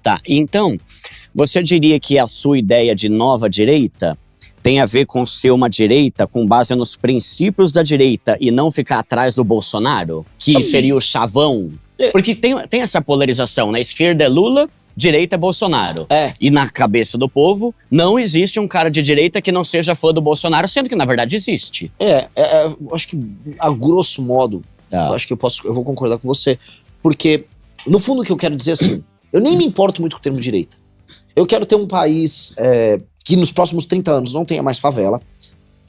Tá, então, você diria que a sua ideia de nova direita tem a ver com ser uma direita com base nos princípios da direita e não ficar atrás do Bolsonaro? Que seria o chavão? Porque tem essa polarização, né? Esquerda é Lula, direita é Bolsonaro. E na cabeça do povo, não existe um cara de direita que não seja fã do Bolsonaro, sendo que na verdade existe. Eu acho que, a grosso modo, eu acho que eu vou concordar com você. Porque, no fundo, o que eu quero dizer é assim, eu nem me importo muito com o termo direita. Eu quero ter um país que nos próximos 30 anos não tenha mais favela,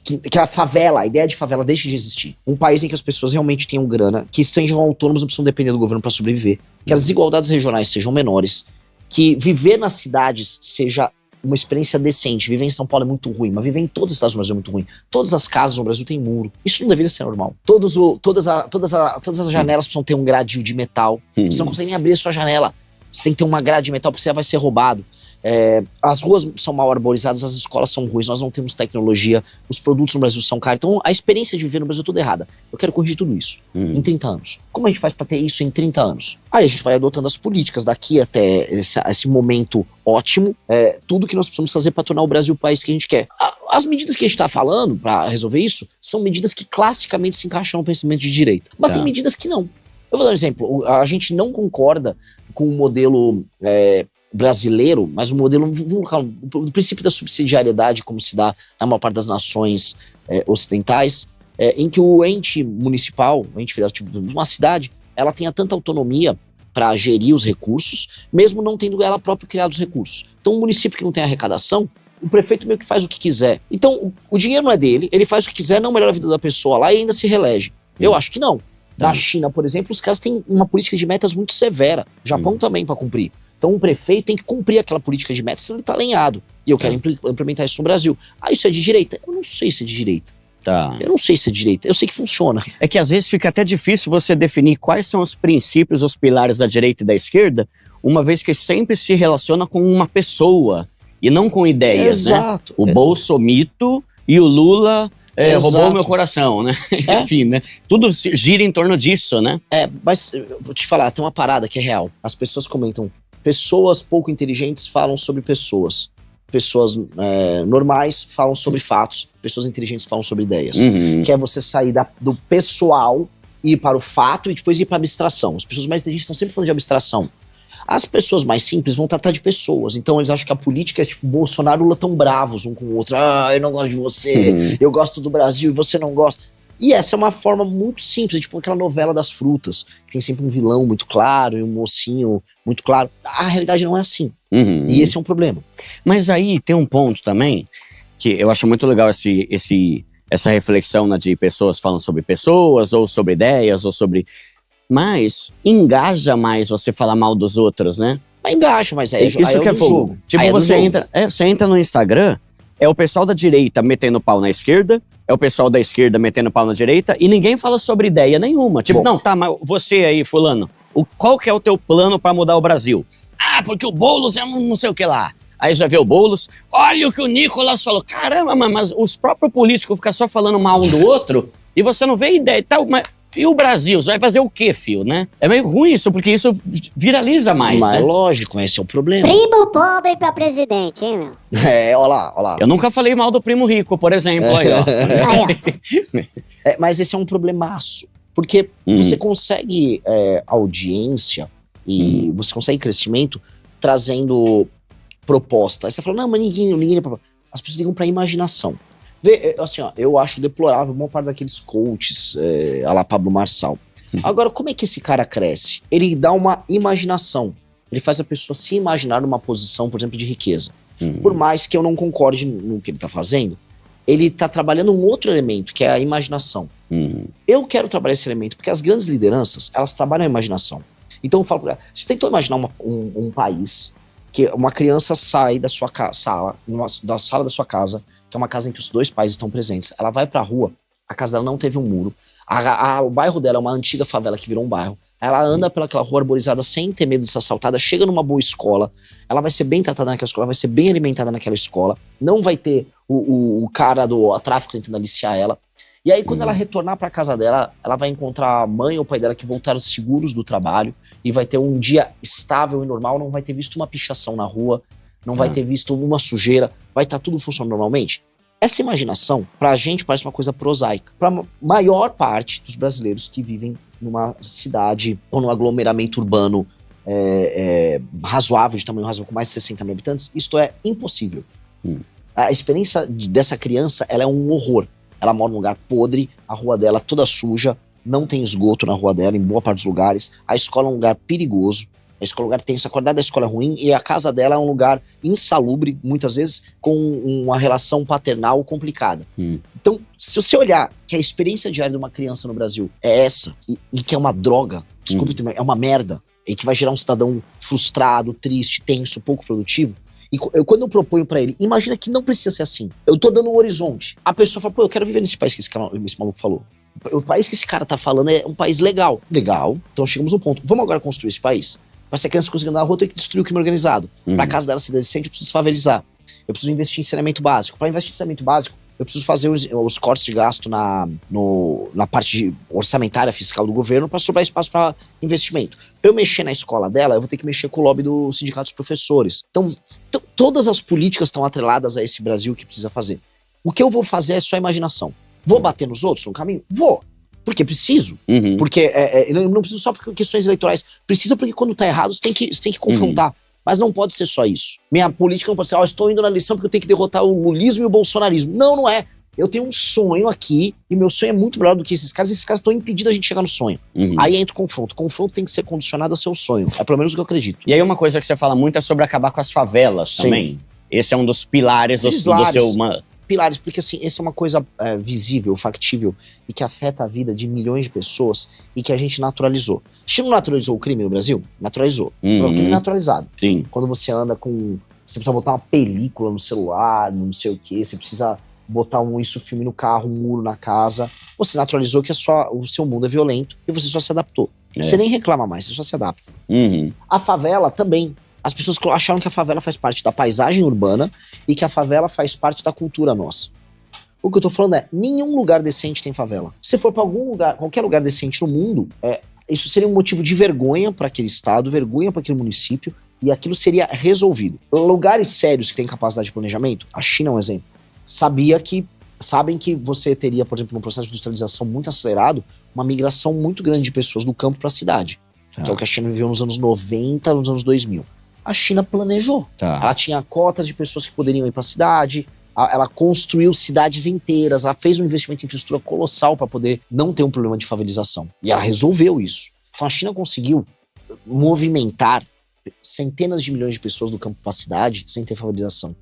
que a ideia de favela deixe de existir. Um país em que as pessoas realmente tenham grana, que sejam autônomos, não precisam depender do governo para sobreviver, que as desigualdades regionais sejam menores, que viver nas cidades seja uma experiência decente. Viver em São Paulo é muito ruim, mas viver em todos os estados do Brasil é muito ruim. Todas as casas no Brasil têm muro. Isso não deveria ser normal. Todas as janelas precisam ter um gradil de metal. Você não consegue nem abrir a sua janela. Você tem que ter uma grade de metal porque você vai ser roubado. As ruas são mal arborizadas, as escolas são ruins, nós não temos tecnologia, os produtos no Brasil são caros. Então a experiência de viver no Brasil é toda errada. Eu quero corrigir tudo isso em 30 anos. Como a gente faz para ter isso em 30 anos? Aí a gente vai adotando as políticas daqui até esse momento ótimo, tudo que nós precisamos fazer para tornar o Brasil o país que a gente quer. As medidas que a gente está falando para resolver isso são medidas que classicamente se encaixam no pensamento de direita. Mas tem medidas que não. Eu vou dar um exemplo. A gente não concorda com o modelo brasileiro, mas o modelo, o princípio da subsidiariedade, como se dá na maior parte das nações ocidentais, em que o ente municipal, o ente federativo de uma cidade, ela tenha tanta autonomia para gerir os recursos, mesmo não tendo ela própria criado os recursos. Então, um município que não tem arrecadação, o prefeito meio que faz o que quiser. Então, o dinheiro não é dele, ele faz o que quiser, não melhora a vida da pessoa lá e ainda se reelege. Eu acho que não. Na China, por exemplo, os caras têm uma política de metas muito severa. O Japão também para cumprir. Então o prefeito tem que cumprir aquela política de metas, senão ele tá alinhado. E eu quero implementar isso no Brasil. Isso é de direita? Eu não sei se é de direita. Eu não sei se é de direita. Eu sei que funciona. É que às vezes fica até difícil você definir quais são os princípios, os pilares da direita e da esquerda, uma vez que sempre se relaciona com uma pessoa e não com ideias, Exato. Né? O Bolsomito e o Lula roubou meu coração, né? Enfim, né? Tudo gira em torno disso, né? Mas vou te falar, tem uma parada que é real. As pessoas comentam, pessoas pouco inteligentes falam sobre pessoas. Pessoas normais falam sobre fatos. Pessoas inteligentes falam sobre ideias. Que é você sair do pessoal, ir para o fato e depois ir para a abstração. As pessoas mais inteligentes estão sempre falando de abstração. As pessoas mais simples vão tratar de pessoas. Então eles acham que a política é tipo Bolsonaro e Lula tão bravos um com o outro. Eu não gosto de você, eu gosto do Brasil e você não gosta. E essa é uma forma muito simples, tipo aquela novela das frutas, que tem sempre um vilão muito claro e um mocinho muito claro. A realidade não é assim. E esse é um problema. Mas aí tem um ponto também, que eu acho muito legal essa reflexão, né, de pessoas falando sobre pessoas, ou sobre ideias, ou sobre... Mas engaja mais você falar mal dos outros, né? Engaja, mas isso que é fogo. Tipo, você entra no Instagram, é o pessoal da direita metendo pau na esquerda, é o pessoal da esquerda metendo pau na direita, e ninguém fala sobre ideia nenhuma. Tipo, não, tá, mas você aí, fulano, qual que é o teu plano pra mudar o Brasil? Porque o Boulos é um não sei o que lá. Aí já vê o Boulos, olha o que o Nicolas falou. Caramba, mas os próprios políticos ficam só falando mal um do outro, e você não vê ideia e tal, mas... E o Brasil? Você vai fazer o quê, filho, né? É meio ruim isso, porque isso viraliza mais, mas né? Lógico, esse é o problema. Primo pobre pra presidente, hein, meu? Olha lá. Eu nunca falei mal do primo rico, por exemplo. Aí, ó. Mas esse é um problemaço. Porque você consegue audiência e você consegue crescimento trazendo proposta. Aí você fala, não, mas ninguém... As pessoas ligam pra imaginação. Assim, eu acho deplorável uma parte daqueles coaches a la Pablo Marçal. Agora, como é que esse cara cresce? Ele dá uma imaginação. Ele faz a pessoa se imaginar numa posição, por exemplo, de riqueza. Por mais que eu não concorde no que ele tá fazendo, ele tá trabalhando um outro elemento, que é a imaginação. Eu quero trabalhar esse elemento, porque as grandes lideranças, elas trabalham a imaginação. Então eu falo pra ela, você tentou imaginar um país que uma criança sai da sua sala da sua casa, que é uma casa em que os dois pais estão presentes. Ela vai pra rua, a casa dela não teve um muro, o bairro dela é uma antiga favela que virou um bairro. Ela anda pelaquela rua arborizada sem ter medo de ser assaltada, chega numa boa escola, ela vai ser bem tratada naquela escola, vai ser bem alimentada naquela escola, não vai ter o cara do tráfico tentando aliciar ela. E aí, quando ela retornar pra casa dela, ela vai encontrar a mãe ou o pai dela que voltaram seguros do trabalho e vai ter um dia estável e normal, não vai ter visto uma pichação na rua, não vai ter visto uma sujeira, vai estar tudo funcionando normalmente. Essa imaginação, pra gente, parece uma coisa prosaica. Pra maior parte dos brasileiros que vivem numa cidade ou num aglomeramento urbano razoável, de tamanho razoável, com mais de 60 mil habitantes, isto é impossível. A experiência dessa criança, ela é um horror. Ela mora num lugar podre, a rua dela toda suja, não tem esgoto na rua dela, em boa parte dos lugares. A escola é um lugar perigoso, a escola é um lugar tenso, acordar da escola é ruim, e a casa dela é um lugar insalubre, muitas vezes, com uma relação paternal complicada. Então, se você olhar que a experiência diária de uma criança no Brasil é essa, e que é uma droga, desculpe, é uma merda, e que vai gerar um cidadão frustrado, triste, tenso, pouco produtivo, e quando eu proponho pra ele, imagina que não precisa ser assim. Eu tô dando um horizonte. A pessoa fala, pô, eu quero viver nesse país que esse maluco falou. O país que esse cara tá falando é um país legal. Legal. Então chegamos a um ponto. Vamos agora construir esse país? Pra ser criança conseguir andar na rua, tem que destruir o crime organizado. Pra casa dela ser decente, eu preciso desfavelizar. Eu preciso investir em saneamento básico. Pra investir em saneamento básico, eu preciso fazer os cortes de gasto na parte orçamentária fiscal do governo para sobrar espaço para investimento. Para eu mexer na escola dela, eu vou ter que mexer com o lobby do sindicato dos professores. Então, todas as políticas estão atreladas a esse Brasil que precisa fazer. O que eu vou fazer é só imaginação. Vou bater nos outros no caminho? Vou. Porque preciso. Porque eu não preciso só por questões eleitorais. Precisa porque quando tá errado, você tem que confrontar. Mas não pode ser só isso. Minha política não pode ser, estou indo na eleição porque eu tenho que derrotar o lulismo e o bolsonarismo. Não, não é. Eu tenho um sonho aqui, e meu sonho é muito melhor do que esses caras estão impedindo a gente de chegar no sonho. Aí entra o confronto. O confronto tem que ser condicionado ao seu sonho. É pelo menos o que eu acredito. E aí uma coisa que você fala muito é sobre acabar com as favelas também. Esse é um dos pilares do seu... Pilares, porque assim, essa é uma coisa visível, factível, e que afeta a vida de milhões de pessoas e que a gente naturalizou. A gente não naturalizou o crime no Brasil? Naturalizou. O crime naturalizado. Sim. Quando você anda com... Você precisa botar uma película no celular, não sei o quê, você precisa botar isso filme no carro, um muro na casa. Você naturalizou que o seu mundo é violento e você só se adaptou. Você nem reclama mais, você só se adapta. A favela também. As pessoas acharam que a favela faz parte da paisagem urbana e que a favela faz parte da cultura nossa. O que eu tô falando é, nenhum lugar decente tem favela. Se for pra algum lugar, qualquer lugar decente no mundo, isso seria um motivo de vergonha para aquele estado, vergonha para aquele município, e aquilo seria resolvido. Lugares sérios que têm capacidade de planejamento, a China é um exemplo, sabem que você teria, por exemplo, num processo de industrialização muito acelerado, uma migração muito grande de pessoas do campo para a cidade. Que é o que a China viveu nos anos 90, nos anos 2000. A China planejou. Ela tinha cotas de pessoas que poderiam ir para a cidade, ela construiu cidades inteiras, ela fez um investimento em infraestrutura colossal para poder não ter um problema de favelização. E ela resolveu isso. Então a China conseguiu movimentar centenas de milhões de pessoas do campo para a cidade sem ter favelização.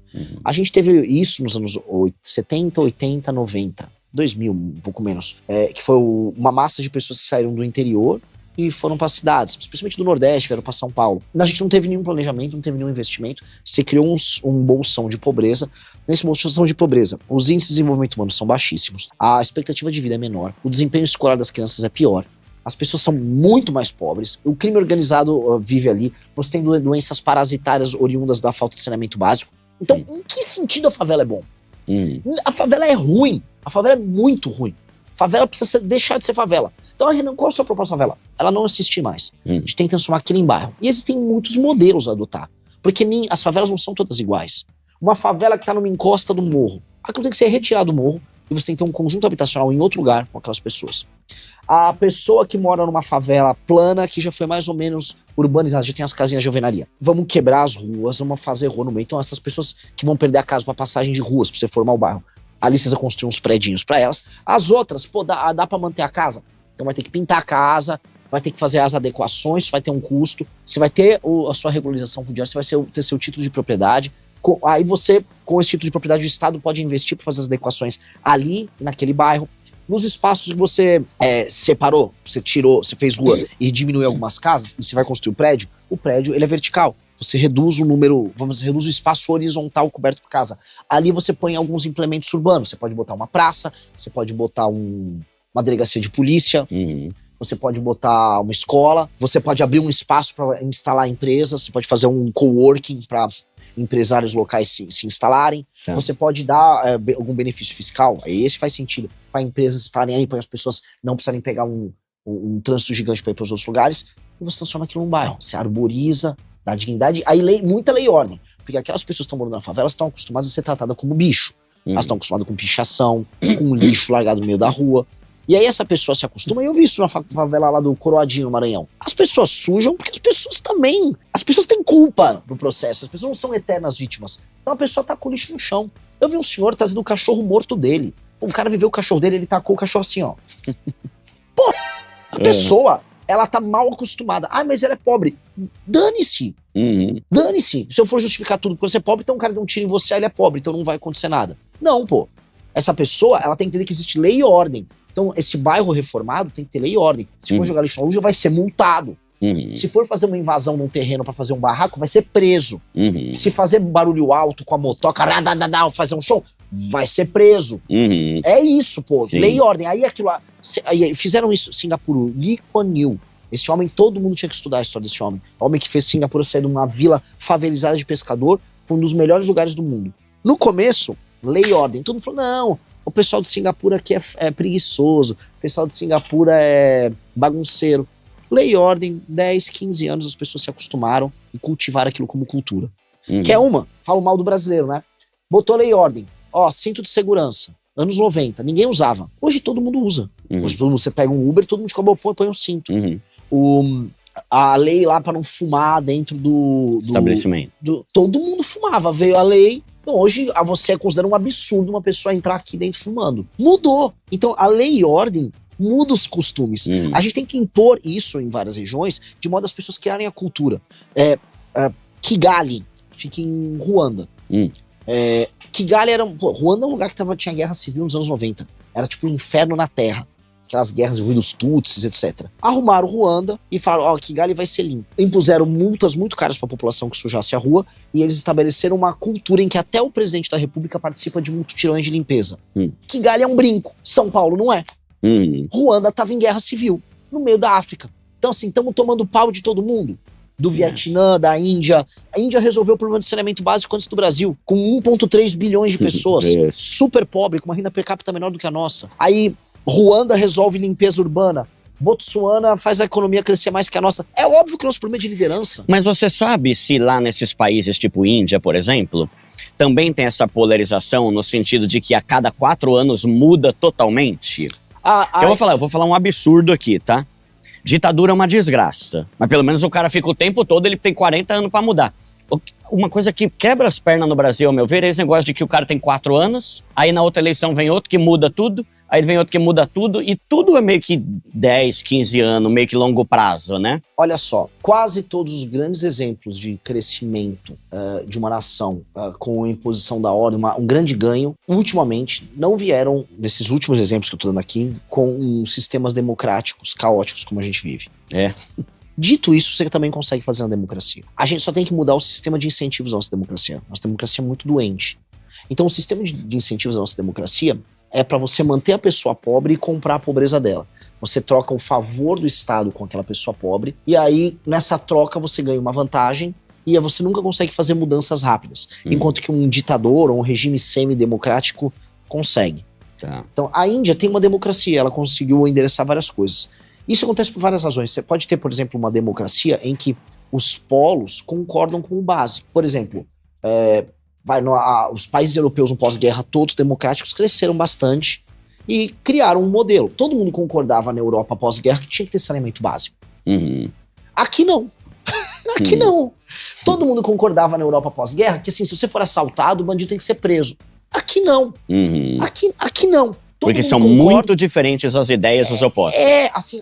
A gente teve isso nos anos 70, 80, 90, 2000, um pouco menos. Que foi uma massa de pessoas que saíram do interior e foram para cidades, especialmente do Nordeste, vieram para São Paulo. A gente não teve nenhum planejamento, não teve nenhum investimento. Você criou um bolsão de pobreza. Nesse bolsão de pobreza, os índices de desenvolvimento humano são baixíssimos, a expectativa de vida é menor, o desempenho escolar das crianças é pior, as pessoas são muito mais pobres, o crime organizado vive ali, você tem doenças parasitárias oriundas da falta de saneamento básico. Então, em que sentido a favela é bom? A favela é ruim, a favela é muito ruim. A favela precisa deixar de ser favela. Então, qual é a sua proposta favela? Ela não assistir mais. A gente tem que transformar aquilo em bairro. E existem muitos modelos a adotar. Porque as favelas não são todas iguais. Uma favela que está numa encosta do morro, aquilo tem que ser retirado do morro e você tem que ter um conjunto habitacional em outro lugar com aquelas pessoas. A pessoa que mora numa favela plana, que já foi mais ou menos urbanizada, já tem as casinhas de alvenaria. Vamos quebrar as ruas, vamos fazer rua no meio. Então, essas pessoas que vão perder a casa para passagem de ruas, para você formar o bairro, ali você vai construir uns predinhos para elas. As outras, dá para manter a casa? Então vai ter que pintar a casa, vai ter que fazer as adequações, vai ter um custo, você vai ter a sua regularização fundiária, você vai ter seu título de propriedade. Aí você, com esse título de propriedade, o Estado pode investir para fazer as adequações ali, naquele bairro. Nos espaços que você separou, você tirou, você fez rua e diminuiu algumas casas, e você vai construir o prédio ele é vertical. Você reduz o número, reduz o espaço horizontal coberto por casa. Ali você põe alguns implementos urbanos, você pode botar uma praça, você pode botar uma delegacia de polícia, você pode botar uma escola, você pode abrir um espaço para instalar empresas, você pode fazer um coworking para empresários locais se instalarem, você pode dar algum benefício fiscal, aí esse faz sentido, para empresas estarem aí, para as pessoas não precisarem pegar um trânsito gigante para ir para os outros lugares, e você transforma aquilo num bairro, você arboriza, dá dignidade, aí muita lei e ordem, porque aquelas pessoas que estão morando na favela estão acostumadas a ser tratadas como bicho, elas estão acostumadas com pichação, com lixo largado no meio da rua. E aí essa pessoa se acostuma, e eu vi isso na favela lá do Coroadinho, no Maranhão. As pessoas sujam porque as pessoas têm culpa no processo, as pessoas não são eternas vítimas. Então a pessoa tá com o lixo no chão. Eu vi um senhor trazendo o cachorro morto dele. O cara viveu o cachorro dele, ele tacou o cachorro assim, ó. Pô, a pessoa, ela tá mal acostumada. Ah, mas ela é pobre. Dane-se. Dane-se. Se eu for justificar tudo porque você é pobre, então o cara deu um tiro em você, ele é pobre, então não vai acontecer nada. Não, pô. Essa pessoa, ela tem que entender que existe lei e ordem. Então, esse bairro reformado tem que ter lei e ordem. Se for jogar lixo na luz, vai ser multado. Se for fazer uma invasão num terreno pra fazer um barraco, vai ser preso. Se fazer barulho alto com a motoca, fazer um show, vai ser preso. É isso, pô. Sim. Lei e ordem. Aí aquilo lá. Aí fizeram isso. Singapura, Lee Kuan Yew. Esse homem, todo mundo tinha que estudar a história desse homem. O homem que fez Singapura sair de uma vila favelizada de pescador para um dos melhores lugares do mundo. No começo, lei e ordem. Todo mundo falou, não, o pessoal de Singapura aqui é preguiçoso, o pessoal de Singapura é bagunceiro. Lei e ordem, 10, 15 anos as pessoas se acostumaram e cultivaram aquilo como cultura. Que é falo mal do brasileiro, né? Botou lei e ordem, cinto de segurança, anos 90, ninguém usava. Hoje todo mundo usa. Hoje todo mundo, você pega um Uber, todo mundo te cobra, põe um cinto. A lei lá para não fumar dentro do estabelecimento. Todo mundo fumava, veio a lei. Hoje, você é considerado um absurdo uma pessoa entrar aqui dentro fumando. Mudou. Então, a lei e ordem muda os costumes. A gente tem que impor isso em várias regiões, de modo as pessoas criarem a cultura. Kigali, fica em Ruanda. Kigali era... Ruanda é um lugar que tinha guerra civil nos anos 90. Era tipo um inferno na terra. Aquelas guerras envolvendo os Tutsis, etc. Arrumaram Ruanda e falaram, Kigali vai ser limpo. Impuseram multas muito caras para a população que sujasse a rua e eles estabeleceram uma cultura em que até o presidente da república participa de mutirões de limpeza. Kigali é um brinco, São Paulo não é. Ruanda estava em guerra civil, no meio da África. Então assim, estamos tomando pau de todo mundo. Do Vietnã, da Índia. A Índia resolveu o problema de saneamento básico antes do Brasil, com 1,3 bilhões de pessoas, super pobre, com uma renda per capita menor do que a nossa. Aí Ruanda resolve limpeza urbana. Botsuana faz a economia crescer mais que a nossa. É óbvio que o nosso problema é de liderança. Mas você sabe se lá nesses países tipo Índia, por exemplo, também tem essa polarização no sentido de que a cada 4 anos muda totalmente? Eu vou falar um absurdo aqui, tá? Ditadura é uma desgraça. Mas pelo menos o cara fica o tempo todo, ele tem 40 anos pra mudar. Uma coisa que quebra as pernas no Brasil, ao meu ver, é esse negócio de que o cara tem 4 anos, aí na outra eleição vem outro que muda tudo, aí vem outro que muda tudo, e tudo é meio que 10, 15 anos, meio que longo prazo, né? Olha só, quase todos os grandes exemplos de crescimento de uma nação com a imposição da ordem, um grande ganho, ultimamente, não vieram, nesses últimos exemplos que eu tô dando aqui, com sistemas democráticos caóticos como a gente vive. Dito isso, você também consegue fazer uma democracia. A gente só tem que mudar o sistema de incentivos da nossa democracia. Nossa democracia é muito doente. Então o sistema de incentivos da nossa democracia é para você manter a pessoa pobre e comprar a pobreza dela. Você troca o favor do Estado com aquela pessoa pobre, e aí nessa troca você ganha uma vantagem, e aí você nunca consegue fazer mudanças rápidas. Enquanto que um ditador ou um regime semi-democrático consegue. Então a Índia tem uma democracia, ela conseguiu endereçar várias coisas. Isso acontece por várias razões. Você pode ter, por exemplo, uma democracia em que os polos concordam com o básico. Por exemplo, os países europeus no pós-guerra, todos democráticos, cresceram bastante e criaram um modelo. Todo mundo concordava na Europa pós-guerra que tinha que ter saneamento básico. Aqui não. Aqui não. Todo mundo concordava na Europa pós-guerra que, assim, se você for assaltado, o bandido tem que ser preso. Aqui não. Aqui não. Porque são muito diferentes as ideias, os opostos. Assim,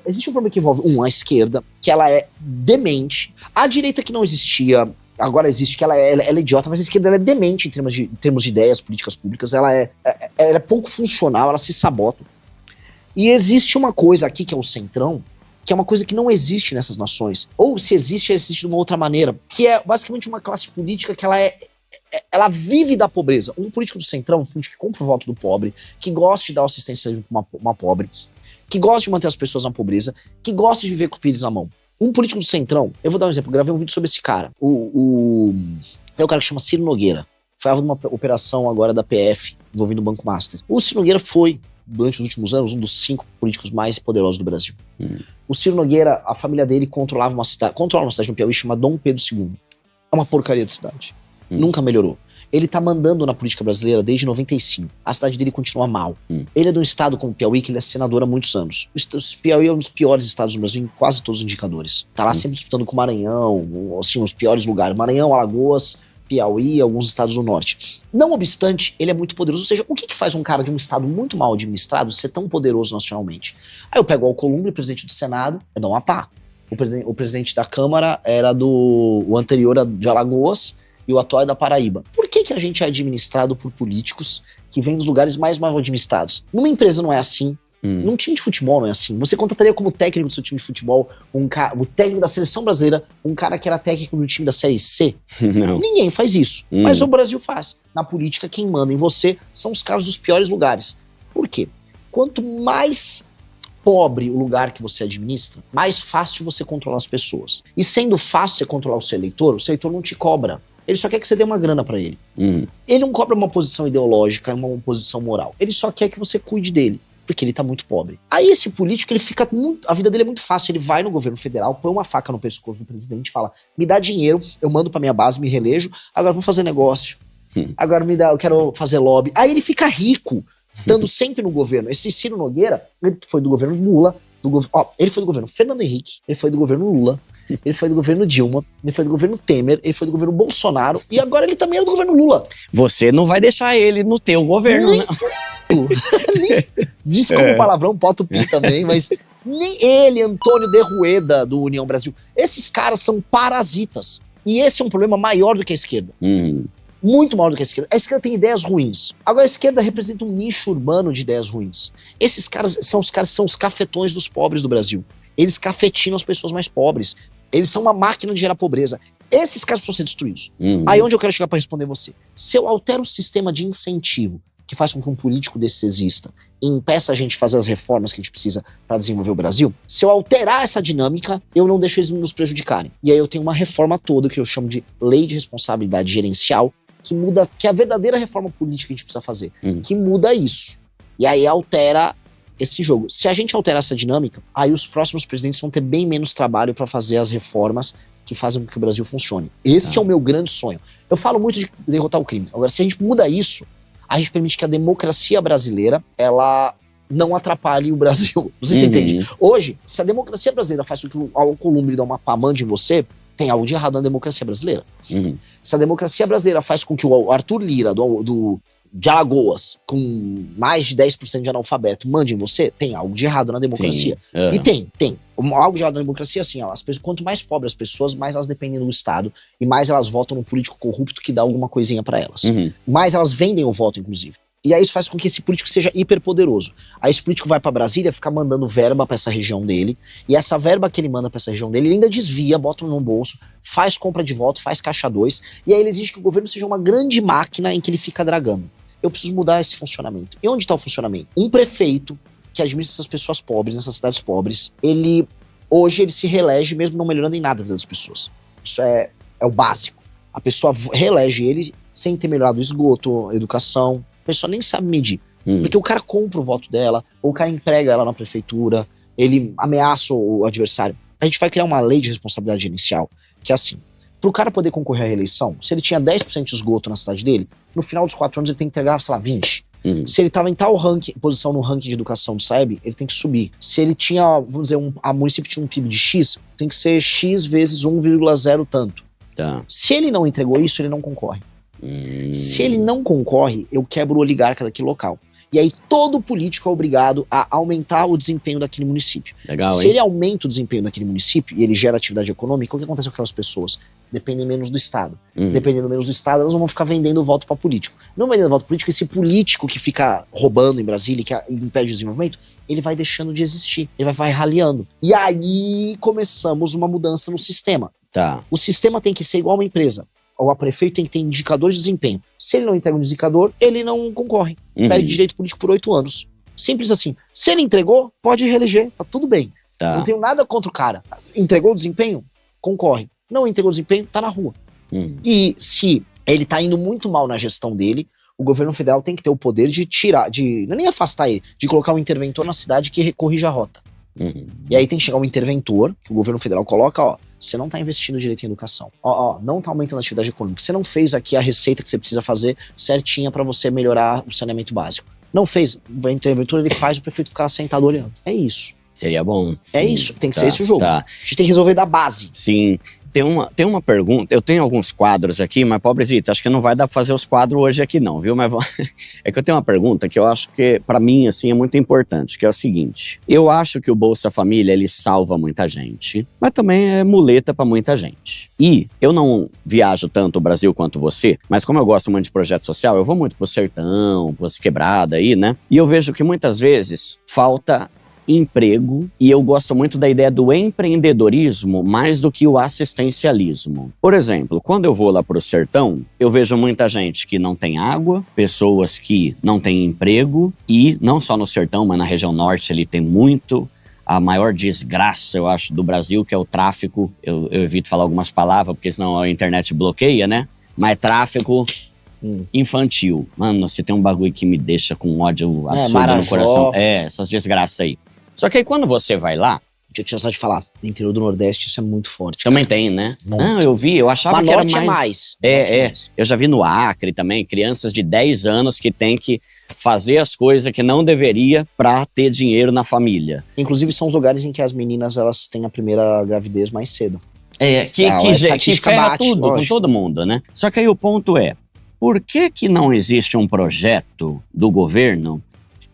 existe um problema que envolve, a esquerda, que ela é demente. A direita que não existia, agora existe, que ela é idiota, mas a esquerda ela é demente em termos de ideias, políticas públicas. Ela é pouco funcional, ela se sabota. E existe uma coisa aqui, que é o centrão, que é uma coisa que não existe nessas nações. Ou se existe, existe de uma outra maneira. Que é basicamente uma classe política que ela vive da pobreza. Um político do centrão, um político que compra o voto do pobre, que gosta de dar assistência para uma pobre, que gosta de manter as pessoas na pobreza, que gosta de viver com o pires na mão. Um político do Centrão, eu vou dar um exemplo, eu gravei um vídeo sobre esse cara. Tem um cara que chama Ciro Nogueira. Foi alvo de uma operação agora da PF, envolvendo o Banco Master. O Ciro Nogueira foi, durante os últimos anos, um dos 5 políticos mais poderosos do Brasil. O Ciro Nogueira, a família dele controla uma cidade no Piauí chamada Dom Pedro II. É uma porcaria de cidade. Nunca melhorou. Ele tá mandando na política brasileira desde 95. A cidade dele continua mal. Ele é de um estado como o Piauí, que ele é senador há muitos anos. O Piauí é um dos piores estados do Brasil em quase todos os indicadores. Tá lá sempre disputando com o Maranhão, assim, os piores lugares. Maranhão, Alagoas, Piauí e alguns estados do norte. Não obstante, ele é muito poderoso. Ou seja, o que faz um cara de um estado muito mal administrado ser tão poderoso nacionalmente? Aí eu pego o Alcolumbre, presidente do Senado, é Dom Apá. O presidente da Câmara era o anterior de Alagoas, e o atual é da Paraíba. Por que a gente é administrado por políticos que vêm dos lugares mais mal administrados? Numa empresa não é assim. Num time de futebol não é assim. Você contrataria como técnico do seu time de futebol o técnico da seleção brasileira, um cara que era técnico do time da Série C? Não. Ninguém faz isso. Mas o Brasil faz. Na política, quem manda em você são os caras dos piores lugares. Por quê? Quanto mais pobre o lugar que você administra, mais fácil você controlar as pessoas. E sendo fácil você controlar o seu eleitor não te cobra. Ele só quer que você dê uma grana pra ele. Ele não cobra uma posição ideológica, uma posição moral. Ele só quer que você cuide dele, porque ele tá muito pobre. Aí esse político, ele fica muito... A vida dele é muito fácil. Ele vai no governo federal, põe uma faca no pescoço do presidente e fala: me dá dinheiro, eu mando pra minha base, me reelejo, agora vou fazer negócio. Agora me dá, eu quero fazer lobby. Aí ele fica rico, estando sempre no governo. Esse Ciro Nogueira, ele foi do governo Lula, ele foi do governo Fernando Henrique, ele foi do governo Lula, ele foi do governo Dilma, ele foi do governo Temer, ele foi do governo Bolsonaro e agora ele também é do governo Lula. Você não vai deixar ele no teu governo, Nem né? Desculpa o palavrão, bota o pi também, mas nem ele, Antônio de Rueda, do União Brasil. Esses caras são parasitas. E esse é um problema maior do que a esquerda. Muito maior do que a esquerda. A esquerda tem ideias ruins. Agora a esquerda representa um nicho urbano de ideias ruins. Esses caras são os cafetões dos pobres do Brasil. Eles cafetinam as pessoas mais pobres. Eles são uma máquina de gerar pobreza. Esses caras precisam ser destruídos. Aí onde eu quero chegar para responder você? Se eu altero o sistema de incentivo que faz com que um político desse exista e impeça a gente de fazer as reformas que a gente precisa para desenvolver o Brasil, se eu alterar essa dinâmica, eu não deixo eles nos prejudicarem. E aí eu tenho uma reforma toda que eu chamo de Lei de Responsabilidade Gerencial, que muda, que é a verdadeira reforma política que a gente precisa fazer, que muda isso. E aí altera esse jogo. Se a gente alterar essa dinâmica, aí os próximos presidentes vão ter bem menos trabalho para fazer as reformas que fazem com que o Brasil funcione. Este é o meu grande sonho. Eu falo muito de derrotar o crime. Agora, se a gente muda isso, a gente permite que a democracia brasileira, ela não atrapalhe o Brasil. Não sei se você entende. Hoje, se a democracia brasileira faz com que o Alcolumbre dê uma pá, mande em você, tem algo de errado na democracia brasileira. Se a democracia brasileira faz com que o Arthur Lira, de Alagoas, com mais de 10% de analfabeto, mande em você, tem algo de errado na democracia. E tem. Algo de errado na democracia, assim, quanto mais pobres as pessoas, mais elas dependem do Estado e mais elas votam no político corrupto que dá alguma coisinha pra elas. Mais elas vendem o voto, inclusive. E aí isso faz com que esse político seja hiperpoderoso. Aí esse político vai pra Brasília, fica mandando verba pra essa região dele, e essa verba que ele manda pra essa região dele, ele ainda desvia, bota no bolso, faz compra de voto, faz caixa 2, e aí ele exige que o governo seja uma grande máquina em que ele fica dragando. Eu preciso mudar esse funcionamento. E onde está o funcionamento? Um prefeito que administra essas pessoas pobres, nessas cidades pobres, hoje ele se reelege mesmo não melhorando em nada a vida das pessoas. Isso é o básico. A pessoa reelege ele sem ter melhorado o esgoto, a educação. A pessoa nem sabe medir. Porque o cara compra o voto dela, ou o cara emprega ela na prefeitura, ele ameaça o adversário. A gente vai criar uma lei de responsabilidade gerencial, que é assim: pro cara poder concorrer à reeleição, se ele tinha 10% de esgoto na cidade dele, no final dos 4 anos ele tem que entregar, sei lá, 20. Se ele tava em tal posição no ranking de educação do SAEB, ele tem que subir. Se ele tinha, vamos dizer, a município tinha um PIB de X, tem que ser X vezes 1,0 tanto. Se ele não entregou isso, ele não concorre. Se ele não concorre, eu quebro o oligarca daquele local. E aí todo político é obrigado a aumentar o desempenho daquele município. Legal, Se ele aumenta o desempenho daquele município e ele gera atividade econômica, o que acontece com aquelas pessoas? Dependem menos do Estado. Dependendo menos do Estado, elas não vão ficar vendendo voto para político. Não vendendo voto político, esse político que fica roubando em Brasília e que impede o desenvolvimento, ele vai deixando de existir. Ele vai raliando. E aí começamos uma mudança no sistema. O sistema tem que ser igual a uma empresa. O prefeito tem que ter indicador de desempenho. Se ele não entrega um indicador, ele não concorre. Perde direito político por 8 anos. Simples assim. Se ele entregou, pode reeleger, tá tudo bem. Tá. Não tenho nada contra o cara. Entregou o desempenho? Concorre. Não entregou o desempenho? Tá na rua. E se ele tá indo muito mal na gestão dele, o governo federal tem que ter o poder de tirar, não é nem afastar ele, de colocar um interventor na cidade que corrija a rota. E aí tem que chegar um interventor, que o governo federal coloca, ó, você não tá investindo direito em educação. Ó, não tá aumentando a atividade econômica. Você não fez aqui a receita que você precisa fazer certinha pra você melhorar o saneamento básico. Não fez. O interventor, ele faz o prefeito ficar sentado olhando. É isso. Seria bom. É isso. Tem que ser esse o jogo. Tá. A gente tem que resolver da base. Sim. Tem uma pergunta, eu tenho alguns quadros aqui, mas pobrezito, acho que não vai dar pra fazer os quadros hoje aqui não, viu? Mas é que eu tenho uma pergunta que eu acho que, pra mim, assim, é muito importante, que é o seguinte. Eu acho que o Bolsa Família, ele salva muita gente, mas também é muleta pra muita gente. E eu não viajo tanto o Brasil quanto você, mas como eu gosto muito de projeto social, eu vou muito pro sertão, pras quebradas aí, né? E eu vejo que muitas vezes falta emprego, e eu gosto muito da ideia do empreendedorismo mais do que o assistencialismo. Por exemplo, quando eu vou lá pro sertão, eu vejo muita gente que não tem água, pessoas que não têm emprego, e não só no sertão, mas na região norte ele tem muito. A maior desgraça, eu acho, do Brasil, que é o tráfico. Eu evito falar algumas palavras, porque senão a internet bloqueia, né? Mas tráfico infantil. Mano, você tem um bagulho que me deixa com ódio absurdo no coração. Essas desgraças aí. Só que aí quando você vai lá... Eu tinha só de falar, no interior do Nordeste isso é muito forte. Também tem, né? Muito. Não, eu achava que era mais... Norte é mais. Eu já vi no Acre também, crianças de 10 anos que tem que fazer as coisas que não deveria pra ter dinheiro na família. Inclusive são os lugares em que as meninas elas têm a primeira gravidez mais cedo. Que ferra tudo com todo mundo, né? Só que aí o ponto é, por que não existe um projeto do governo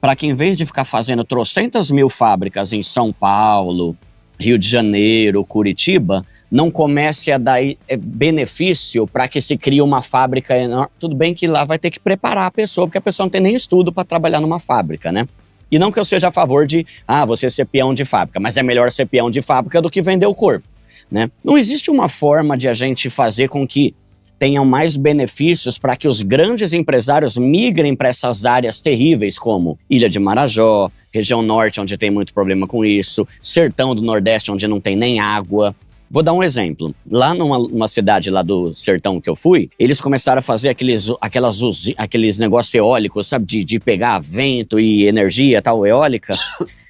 para que, em vez de ficar fazendo trocentas mil fábricas em São Paulo, Rio de Janeiro, Curitiba, não comece a dar benefício para que se crie uma fábrica enorme? Tudo bem que lá vai ter que preparar a pessoa, porque a pessoa não tem nem estudo para trabalhar numa fábrica, né? E não que eu seja a favor de, você ser peão de fábrica, mas é melhor ser peão de fábrica do que vender o corpo, né? Não existe uma forma de a gente fazer com que tenham mais benefícios para que os grandes empresários migrem para essas áreas terríveis como Ilha de Marajó, região norte, onde tem muito problema com isso, sertão do Nordeste, onde não tem nem água. Vou dar um exemplo. Lá numa cidade lá do sertão que eu fui, eles começaram a fazer aqueles negócios eólicos, sabe? De pegar vento e energia tal, eólica.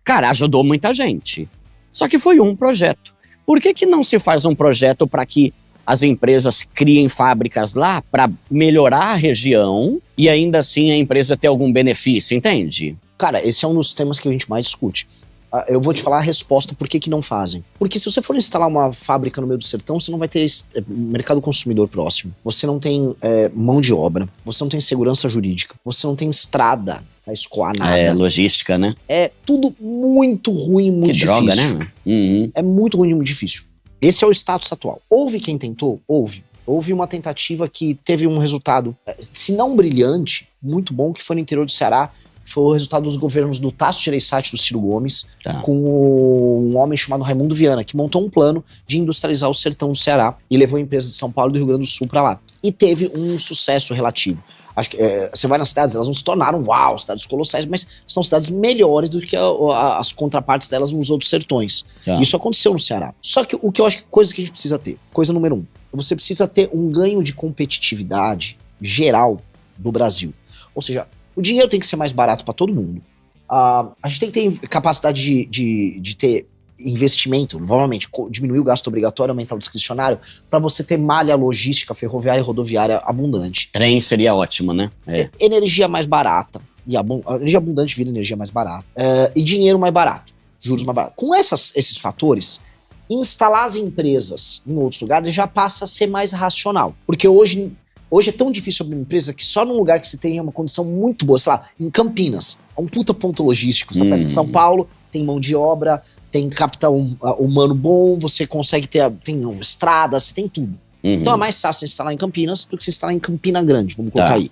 Cara, ajudou muita gente. Só que foi um projeto. Por que não se faz um projeto para que as empresas criem fábricas lá para melhorar a região e ainda assim a empresa ter algum benefício, entende? Cara, esse é um dos temas que a gente mais discute. Eu vou te falar a resposta por que não fazem. Porque se você for instalar uma fábrica no meio do sertão, você não vai ter mercado consumidor próximo. Você não tem mão de obra. Você não tem segurança jurídica. Você não tem estrada pra escoar nada. É logística, né? É tudo muito ruim, muito difícil. Que droga, né? Uhum. É muito ruim, muito difícil. Esse é o status atual. Houve quem tentou? Houve. Houve uma tentativa que teve um resultado, se não brilhante, muito bom, que foi no interior do Ceará. Foi o resultado dos governos do Tasso Gereissati e do Ciro Gomes, com um homem chamado Raimundo Viana, que montou um plano de industrializar o sertão do Ceará e levou empresas de São Paulo e do Rio Grande do Sul para lá. E teve um sucesso relativo. Acho que você vai nas cidades, elas não se tornaram cidades colossais, mas são cidades melhores do que as contrapartes delas nos outros sertões. Isso aconteceu no Ceará. Só que o que eu acho que coisa que a gente precisa ter, coisa número 1, você precisa ter um ganho de competitividade geral do Brasil. Ou seja, o dinheiro tem que ser mais barato para todo mundo. A gente tem que ter capacidade de ter investimento, novamente, diminuir o gasto obrigatório, aumentar o discricionário, para você ter malha logística, ferroviária e rodoviária abundante. Trem seria ótimo, né? Energia mais barata. E a energia abundante vira energia mais barata. E dinheiro mais barato. Juros mais baratos. Com esses fatores, instalar as empresas em outros lugares já passa a ser mais racional. Porque hoje é tão difícil abrir uma empresa que só num lugar que se tenha uma condição muito boa, sei lá, em Campinas, é um puta ponto logístico. Você pega em São Paulo, tem mão de obra, tem capital humano bom, você consegue tem estradas, você tem tudo. Então é mais fácil instalar em Campinas do que se instalar em Campina Grande, vamos colocar aí.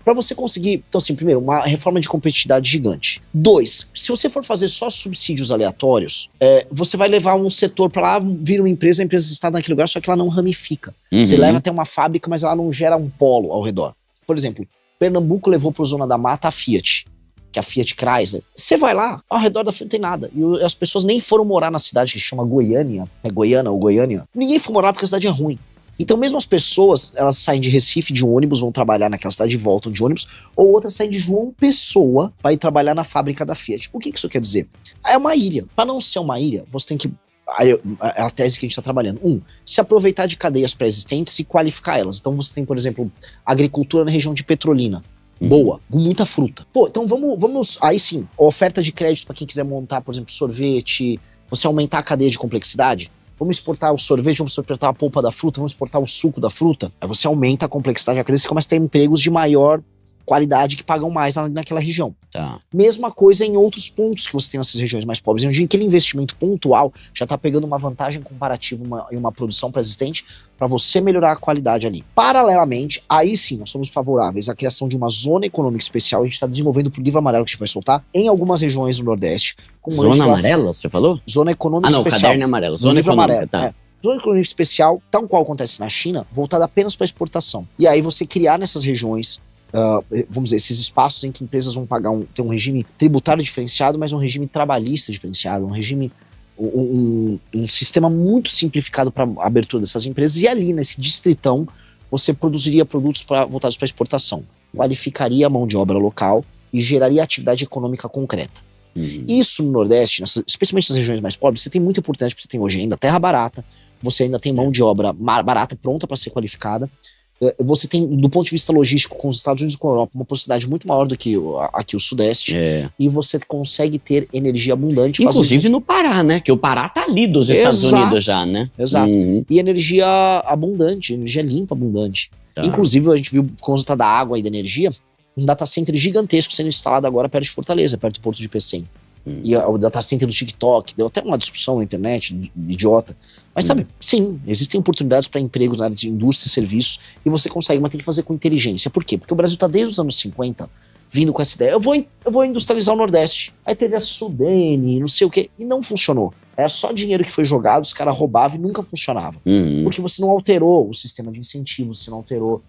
Pra você conseguir, então assim, primeiro, uma reforma de competitividade gigante. 2, se você for fazer só subsídios aleatórios, você vai levar um setor pra lá, vira uma empresa, a empresa está naquele lugar, só que ela não ramifica. Você leva até uma fábrica, mas ela não gera um polo ao redor. Por exemplo, Pernambuco levou pro Zona da Mata a Fiat. que é a Fiat Chrysler, você vai lá, ao redor da frente não tem nada. E as pessoas nem foram morar na cidade que chama Goiânia, é Goiânia ou Goiânia. Ninguém foi morar porque a cidade é ruim. Então mesmo as pessoas, elas saem de Recife de ônibus, vão trabalhar naquela cidade e voltam de ônibus, ou outras saem de João Pessoa para ir trabalhar na fábrica da Fiat. O que isso quer dizer? É uma ilha. Para não ser uma ilha, você tem que... É a tese que a gente está trabalhando. Se aproveitar de cadeias pré-existentes e qualificar elas. Então você tem, por exemplo, agricultura na região de Petrolina. Boa, com muita fruta. Pô, então vamos... Aí sim, oferta de crédito para quem quiser montar, por exemplo, sorvete. Você aumentar a cadeia de complexidade. Vamos exportar o sorvete, vamos exportar a polpa da fruta, vamos exportar o suco da fruta. Aí você aumenta a complexidade da cadeia, você começa a ter empregos de maior qualidade que pagam mais naquela região. Tá. Mesma coisa em outros pontos que você tem nessas regiões mais pobres. Onde aquele investimento pontual já está pegando uma vantagem comparativa em uma produção pré-existente para você melhorar a qualidade ali. Paralelamente, aí sim, nós somos favoráveis à criação de uma zona econômica especial. A gente está desenvolvendo pro livro amarelo que a gente vai soltar em algumas regiões do Nordeste. Zona amarela, você falou? Zona econômica especial. O caderno é amarelo. Zona econômica, tá. Zona econômica especial, tal qual acontece na China, voltada apenas para exportação. E aí você criar nessas regiões, vamos dizer, esses espaços em que empresas vão pagar ter um regime tributário diferenciado, mas um regime trabalhista diferenciado, um regime, um sistema muito simplificado para a abertura dessas empresas. E ali, nesse distritão, você produziria produtos voltados para exportação, qualificaria a mão de obra local e geraria atividade econômica concreta. Isso no Nordeste, especialmente nas regiões mais pobres, você tem muita importância, porque você tem hoje ainda terra barata, você ainda tem mão de obra barata pronta para ser qualificada. Você tem, do ponto de vista logístico, com os Estados Unidos e com a Europa, uma possibilidade muito maior do que aqui o Sudeste. E você consegue ter energia abundante. Inclusive no Pará, né? Que o Pará tá ali dos Estados Unidos já, né? Exato. E energia abundante, energia limpa, abundante. Tá. Inclusive, a gente viu, por conta da água e da energia, um data center gigantesco sendo instalado agora perto de Fortaleza, perto do Porto de Pecém. E o data center do TikTok, deu até uma discussão na internet, idiota. Mas sabe, sim, existem oportunidades para empregos na área de indústria e serviços, e você consegue, mas tem que fazer com inteligência. Por quê? Porque o Brasil está desde os anos 50 vindo com essa ideia. Eu vou industrializar o Nordeste. Aí teve a Sudene, não sei o quê, e não funcionou. Era só dinheiro que foi jogado, os caras roubavam e nunca funcionava. Porque você não alterou o sistema de incentivos, você não alterou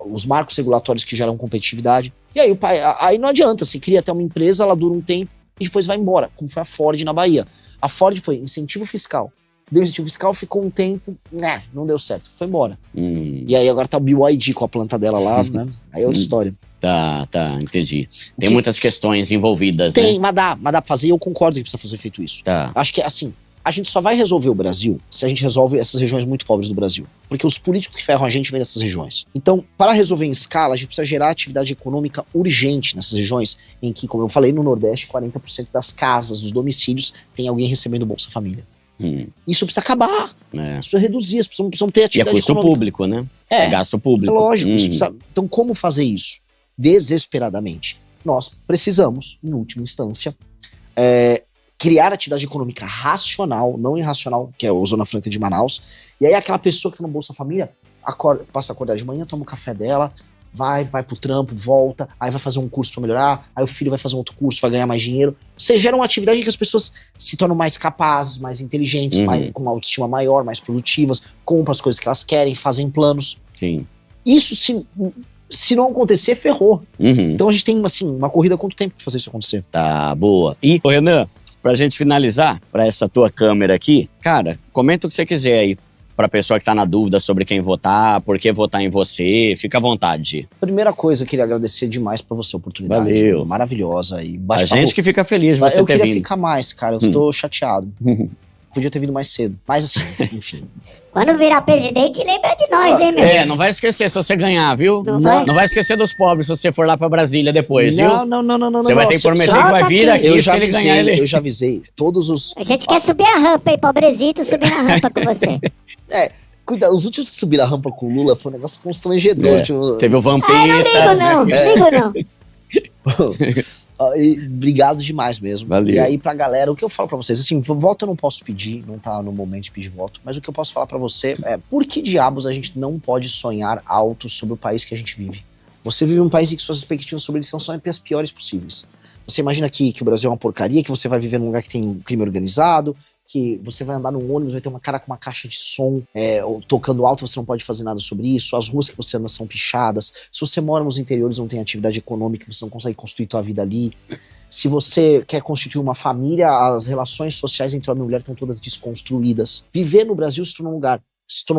os marcos regulatórios que geram competitividade. E aí, aí não adianta, você cria até uma empresa, ela dura um tempo e depois vai embora, como foi a Ford na Bahia. A Ford foi incentivo fiscal. Deu incentivo fiscal, ficou um tempo, não deu certo, foi embora. E aí agora tá o BYD com a planta dela lá, né? Aí é outra história. Tá, entendi. Tem muitas questões envolvidas, tem, né? mas dá pra fazer, e eu concordo que precisa fazer feito isso. Tá. Acho que, assim, a gente só vai resolver o Brasil se a gente resolve essas regiões muito pobres do Brasil. Porque os políticos que ferram a gente vêm dessas regiões. Então, para resolver em escala, a gente precisa gerar atividade econômica urgente nessas regiões em que, como eu falei, no Nordeste, 40% das casas, dos domicílios, tem alguém recebendo Bolsa Família. Isso precisa acabar. Isso precisa reduzir, as pessoas precisam ter atividade econômica. E é custo público, né? É gasto público. É lógico. Então, como fazer isso? Desesperadamente. Nós precisamos, em última instância, criar atividade econômica racional, não irracional, que é a Zona Franca de Manaus. E aí aquela pessoa que tá no Bolsa Família passa a acordar de manhã, toma o café dela, vai pro trampo, volta, aí vai fazer um curso pra melhorar, aí o filho vai fazer um outro curso, vai ganhar mais dinheiro. Você gera uma atividade em que as pessoas se tornam mais capazes, mais inteligentes, com uma autoestima maior, mais produtivas, compram as coisas que elas querem, fazem planos. Sim. Isso, se não acontecer, ferrou. Então a gente tem, assim, uma corrida quanto tempo pra fazer isso acontecer. Tá, boa. E, Renan, pra gente finalizar, pra essa tua câmera aqui, cara, comenta o que você quiser aí, pra pessoa que tá na dúvida sobre quem votar, por que votar em você, fica à vontade. Primeira coisa, eu queria agradecer demais pra você a oportunidade. Valeu. Maravilhosa. E a gente que fica feliz de você ter vindo. Eu queria ficar mais, cara, eu tô chateado. Podia ter vindo mais cedo, mas assim, enfim. Quando virar presidente, lembra de nós, hein, meu? Não vai esquecer se você ganhar, viu? Não vai esquecer dos pobres se você for lá pra Brasília depois, viu? Não. Você vai ter que prometer que vai vir aqui se ele ganhar ele. Eu já avisei todos os... A gente quer subir a rampa aí, pobrezito, subir na rampa com você. Cuidado, os últimos que subiram a rampa com o Lula foi um negócio constrangedor. Teve o Vampeta. Não ligo não. Obrigado demais mesmo. Valeu. E aí pra galera, o que eu falo pra vocês, assim, voto eu não posso pedir, não tá no momento de pedir voto, mas o que eu posso falar pra você é, por que diabos a gente não pode sonhar alto sobre o país que a gente vive? Você vive um país em que suas expectativas sobre ele são sempre as piores possíveis. Você imagina que o Brasil é uma porcaria, que você vai viver num lugar que tem crime organizado, que você vai andar num ônibus, vai ter uma cara com uma caixa de som, ou tocando alto, você não pode fazer nada sobre isso, as ruas que você anda são pichadas, se você mora nos interiores, não tem atividade econômica, você não consegue construir tua vida ali, se você quer constituir uma família, as relações sociais entre homem e mulher estão todas desconstruídas. Viver no Brasil se tornou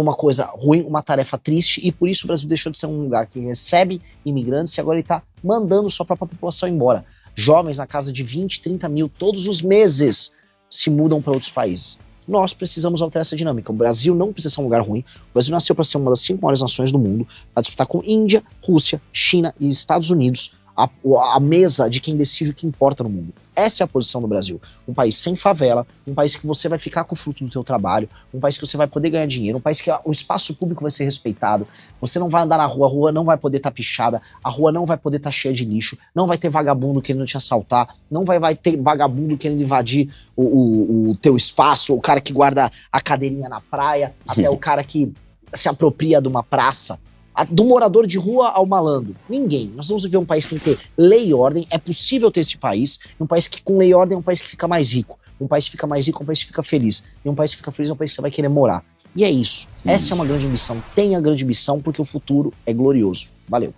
uma coisa ruim, uma tarefa triste, e por isso o Brasil deixou de ser um lugar que recebe imigrantes e agora ele tá mandando sua própria população embora. Jovens na casa de 20, 30 mil todos os meses se mudam para outros países. Nós precisamos alterar essa dinâmica. O Brasil não precisa ser um lugar ruim. O Brasil nasceu para ser uma das 5 maiores nações do mundo, para disputar com Índia, Rússia, China e Estados Unidos a mesa de quem decide o que importa no mundo. Essa é a posição do Brasil. Um país sem favela, um país que você vai ficar com o fruto do teu trabalho, um país que você vai poder ganhar dinheiro, um país que o espaço público vai ser respeitado, você não vai andar na rua, a rua não vai poder estar pichada, a rua não vai poder estar cheia de lixo, não vai ter vagabundo querendo te assaltar, não vai ter vagabundo querendo invadir o teu espaço, o cara que guarda a cadeirinha na praia, até o cara que se apropria de uma praça. Do morador de rua ao malandro. Ninguém. Nós vamos viver um país que tem que ter lei e ordem. É possível ter esse país. Um país que com lei e ordem é um país que fica mais rico. Um país que fica mais rico é um país que fica feliz. E um país que fica feliz é um país que você vai querer morar. E é isso. Essa é uma grande missão. Tenha a grande missão porque o futuro é glorioso. Valeu.